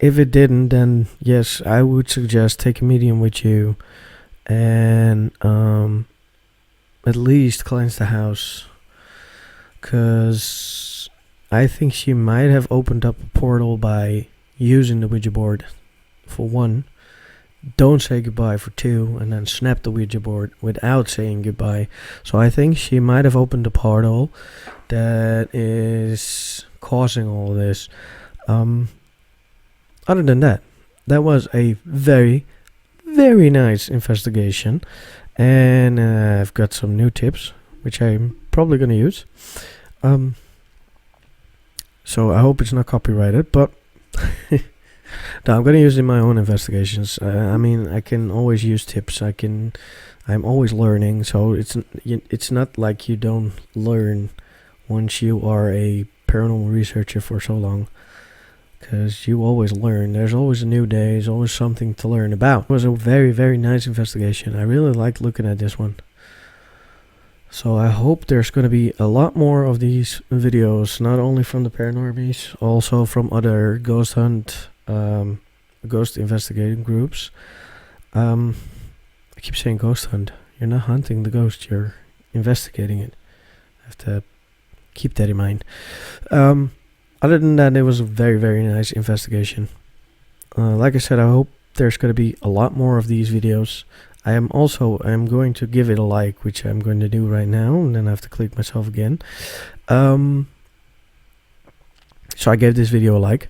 If it didn't, then yes, I would suggest take a medium with you and at least cleanse the house, because I think she might have opened up a portal by using the Ouija board, for one. Don't say goodbye, for two, and then snap the Ouija board without saying goodbye. So I think she might have opened a portal that is causing all this. Other than that, that was a very, very nice investigation, and I've got some new tips which I'm probably going to use. So I hope it's not copyrighted, but no, I'm going to use it in my own investigations. I mean, I can always use tips. I'm always learning, so it's not like you don't learn once you are a paranormal researcher for so long. Because you always learn. There's always a new day. There's always something to learn about. It was a very, very nice investigation. I really liked looking at this one. So I hope there's going to be a lot more of these videos. Not only from the Paranormies. Also from other ghost investigating groups. I keep saying ghost hunt. You're not hunting the ghost. You're investigating it. I have to keep that in mind. Other than that, it was a very, very nice investigation. Like I said, I hope there's going to be a lot more of these videos. I'm going to give it a like, which I'm going to do right now, and then I have to click myself again. So I gave this video a like.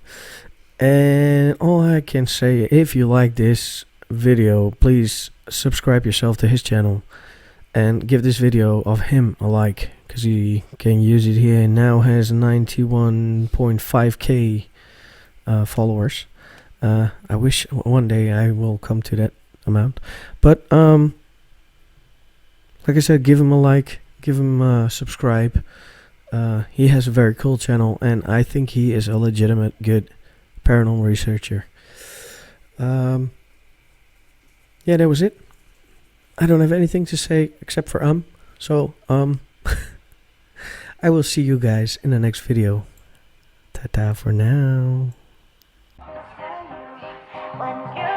And all I can say, if you like this video, please subscribe yourself to his channel and give this video of him a like, because he can use it here and now has 91.5k followers. I wish one day I will come to that amount, but like I said, give him a like, give him a subscribe. He has a very cool channel, and I think he is a legitimate good paranormal researcher. Yeah, that was it. I don't have anything to say except for so I will see you guys in the next video. Ta-ta for now. When you